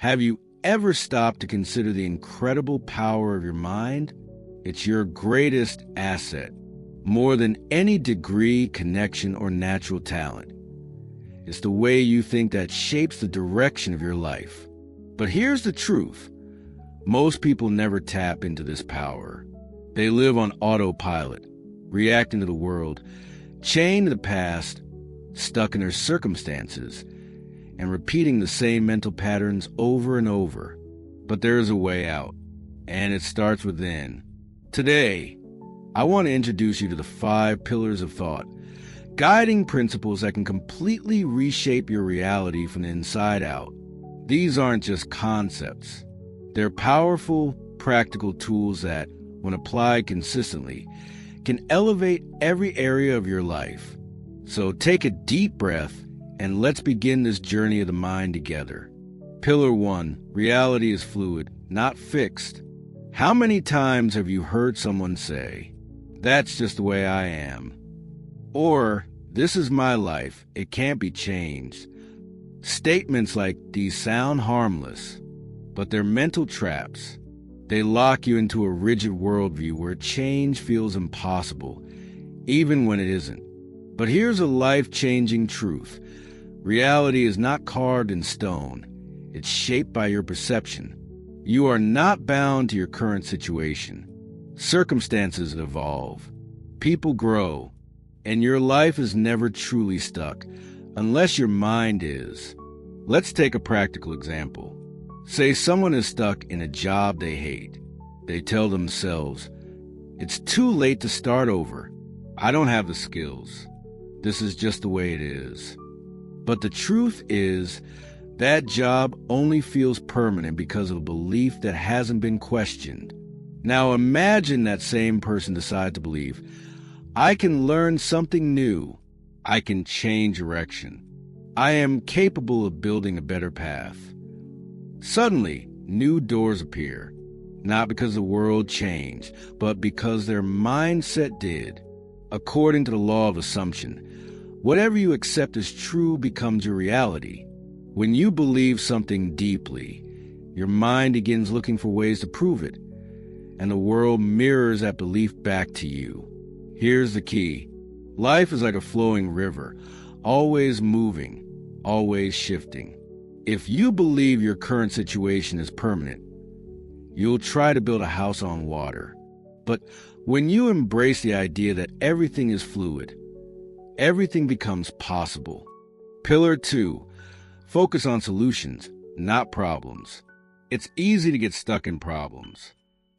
Have you ever stopped to consider the incredible power of your mind? It's your greatest asset, more than any degree, connection, or natural talent. It's the way you think that shapes the direction of your life. But here's the truth. Most people never tap into this power. They live on autopilot, reacting to the world, chained to the past, stuck in their circumstances, and repeating the same mental patterns over and over. But there is a way out, and it starts within. Today, I want to introduce you to the 5 pillars of thought, guiding principles that can completely reshape your reality from the inside out. These aren't just concepts. They're powerful, practical tools that, when applied consistently, can elevate every area of your life. So take a deep breath and let's begin this journey of the mind together. Pillar 1, reality is fluid, not fixed. How many times have you heard someone say, "That's just the way I am"? Or, "This is my life, it can't be changed"? Statements like these sound harmless, but they're mental traps. They lock you into a rigid worldview where change feels impossible, even when it isn't. But here's a life-changing truth. Reality is not carved in stone. It's shaped by your perception. You are not bound to your current situation. Circumstances evolve. People grow. And your life is never truly stuck, unless your mind is. Let's take a practical example. Say someone is stuck in a job they hate. They tell themselves, "It's too late to start over. I don't have the skills. This is just the way it is." But the truth is, that job only feels permanent because of a belief that hasn't been questioned. Now imagine that same person decides to believe, "I can learn something new. I can change direction. I am capable of building a better path." Suddenly, new doors appear, not because the world changed, but because their mindset did. According to the law of assumption, whatever you accept as true becomes your reality. When you believe something deeply, your mind begins looking for ways to prove it, and the world mirrors that belief back to you. Here's the key. Life is like a flowing river, always moving, always shifting. If you believe your current situation is permanent, you'll try to build a house on water. But when you embrace the idea that everything is fluid, everything becomes possible. Pillar 2, focus on solutions, not problems. It's easy to get stuck in problems.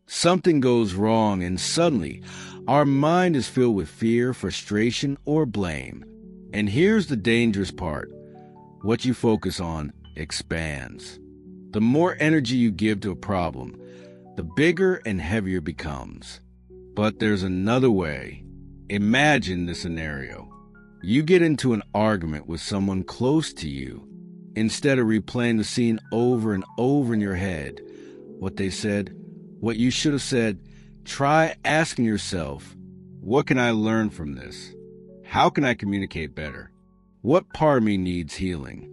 Something goes wrong and suddenly our mind is filled with fear, frustration, or blame. And here's the dangerous part. What you focus on expands. The more energy you give to a problem, the bigger and heavier it becomes. But there's another way. Imagine this scenario. You get into an argument with someone close to you. Instead of replaying the scene over and over in your head, what they said, what you should have said, try asking yourself, what can I learn from this? How can I communicate better? What part of me needs healing?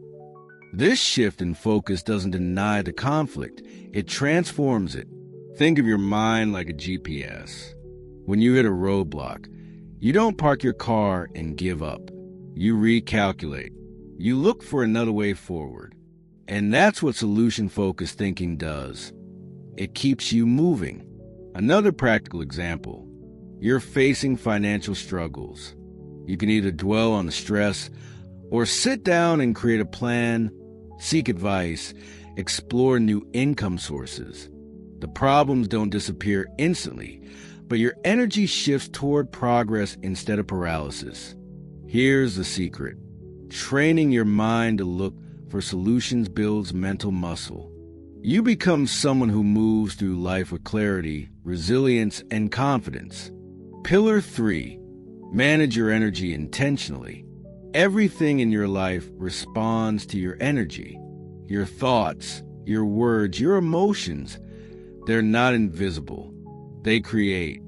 This shift in focus doesn't deny the conflict, it transforms it. Think of your mind like a GPS. When you hit a roadblock, you don't park your car and give up. You recalculate. You look for another way forward. And that's what solution-focused thinking does. It keeps you moving. Another practical example. You're facing financial struggles. You can either dwell on the stress or sit down and create a plan, seek advice, explore new income sources. The problems don't disappear instantly, but your energy shifts toward progress instead of paralysis. Here's the secret. Training your mind to look for solutions builds mental muscle. You become someone who moves through life with clarity, resilience, and confidence. Pillar 3, manage your energy intentionally. Everything in your life responds to your energy. Your thoughts, your words, your emotions, they're not invisible. They create.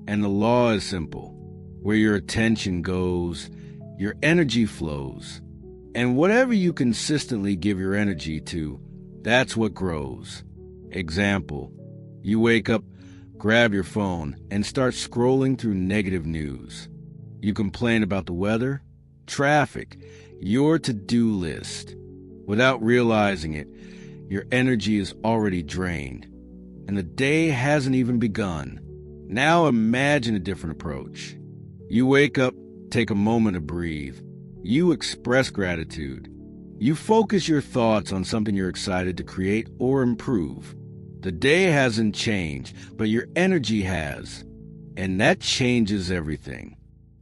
And the law is simple. Where your attention goes, your energy flows. And whatever you consistently give your energy to That's what grows. Example, you wake up, grab your phone, and start scrolling through negative news. You complain about the weather, traffic, your to-do list. Without realizing it, your energy is already drained, and the day hasn't even begun. Now imagine a different approach. You wake up, take a moment to breathe. You express gratitude. You focus your thoughts on something you're excited to create or improve. The day hasn't changed, but your energy has, and that changes everything.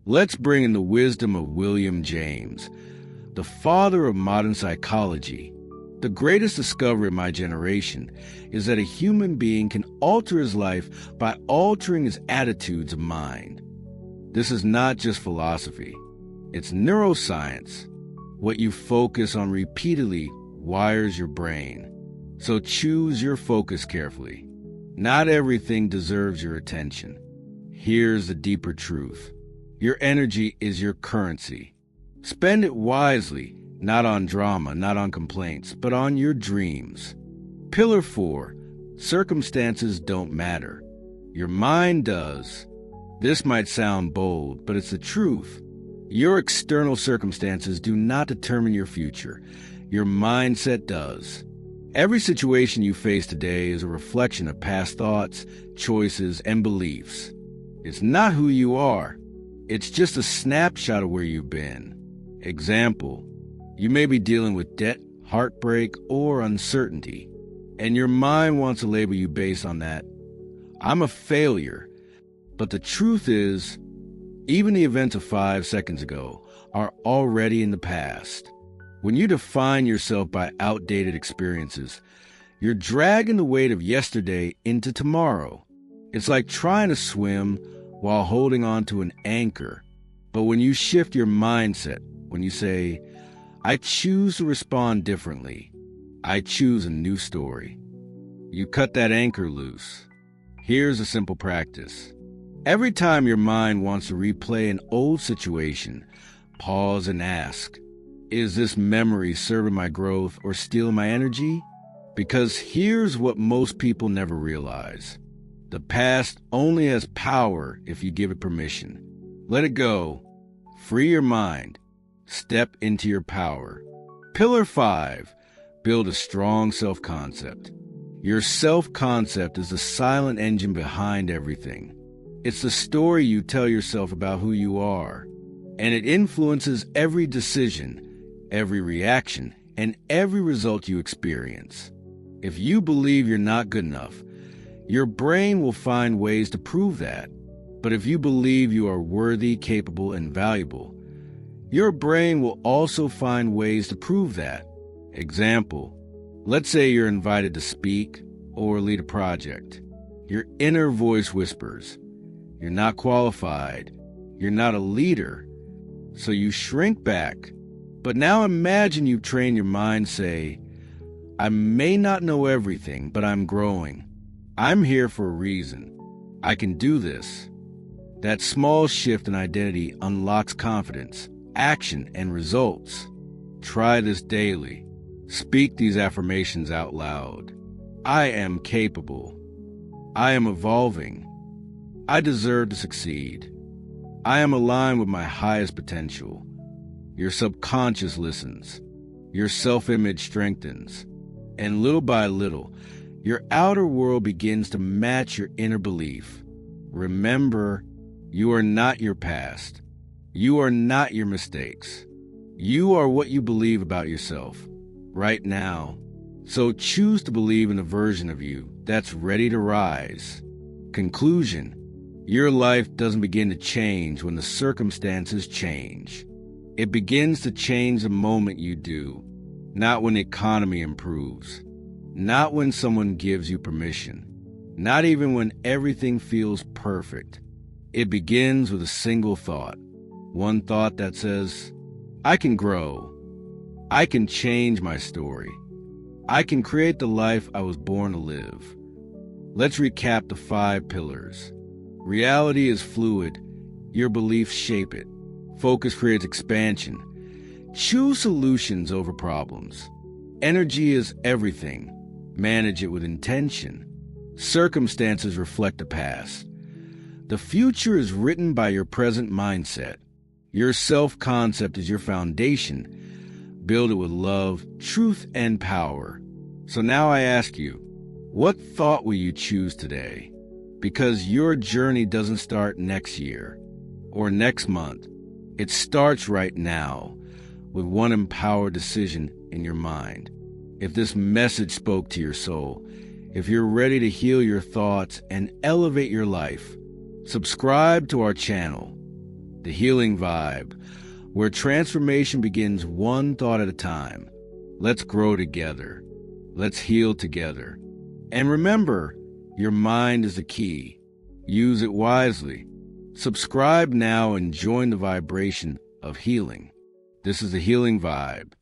Let's bring in the wisdom of William James, the father of modern psychology. The greatest discovery of my generation is that a human being can alter his life by altering his attitudes of mind. This is not just philosophy. It's neuroscience. What you focus on repeatedly wires your brain. So choose your focus carefully. Not everything deserves your attention. Here's the deeper truth. Your energy is your currency. Spend it wisely, not on drama, not on complaints, but on your dreams. Pillar 4, circumstances don't matter. Your mind does. This might sound bold, but it's the truth. Your external circumstances do not determine your future. Your mindset does. Every situation you face today is a reflection of past thoughts, choices, and beliefs. It's not who you are. It's just a snapshot of where you've been. Example, you may be dealing with debt, heartbreak, or uncertainty, and your mind wants to label you based on that. I'm a failure. But the truth is, even the events of 5 seconds ago are already in the past. When you define yourself by outdated experiences, you're dragging the weight of yesterday into tomorrow. It's like trying to swim while holding on to an anchor. But when you shift your mindset, when you say, I choose to respond differently, I choose a new story, you cut that anchor loose. Here's a simple practice. Every time your mind wants to replay an old situation, pause and ask, is this memory serving my growth or stealing my energy? Because here's what most people never realize. The past only has power if you give it permission. Let it go. Free your mind. Step into your power. Pillar 5, build a strong self-concept. Your self-concept is the silent engine behind everything. It's the story you tell yourself about who you are, and it influences every decision, every reaction, and every result you experience. If you believe you're not good enough, your brain will find ways to prove that. But if you believe you are worthy, capable, and valuable, your brain will also find ways to prove that. Example, let's say you're invited to speak or lead a project. Your inner voice whispers, you're not qualified, you're not a leader, so you shrink back. But now imagine you train your mind say, I may not know everything, but I'm growing. I'm here for a reason. I can do this. That small shift in identity unlocks confidence, action, and results. Try this daily. Speak these affirmations out loud. I am capable. I am evolving. I deserve to succeed. I am aligned with my highest potential. Your subconscious listens. Your self-image strengthens. And little by little, your outer world begins to match your inner belief. Remember, you are not your past. You are not your mistakes. You are what you believe about yourself right now. So choose to believe in a version of you that's ready to rise. Conclusion, your life doesn't begin to change when the circumstances change. It begins to change the moment you do, not when the economy improves, not when someone gives you permission, not even when everything feels perfect. It begins with a single thought, one thought that says, I can grow, I can change my story, I can create the life I was born to live. Let's recap the 5 pillars. Reality is fluid. Your beliefs shape it. Focus creates expansion. Choose solutions over problems. Energy is everything. Manage it with intention. Circumstances reflect the past. The future is written by your present mindset. Your self-concept is your foundation. Build it with love, truth, and power. So now I ask you, what thought will you choose today? Because your journey doesn't start next year or next month. It starts right now with one empowered decision in your mind. If this message spoke to your soul, if you're ready to heal your thoughts and elevate your life, subscribe to our channel, The Healing Vibe, where transformation begins one thought at a time. Let's grow together. Let's heal together. And remember, your mind is the key. Use it wisely. Subscribe now and join the vibration of healing. This is The Healing Vibe.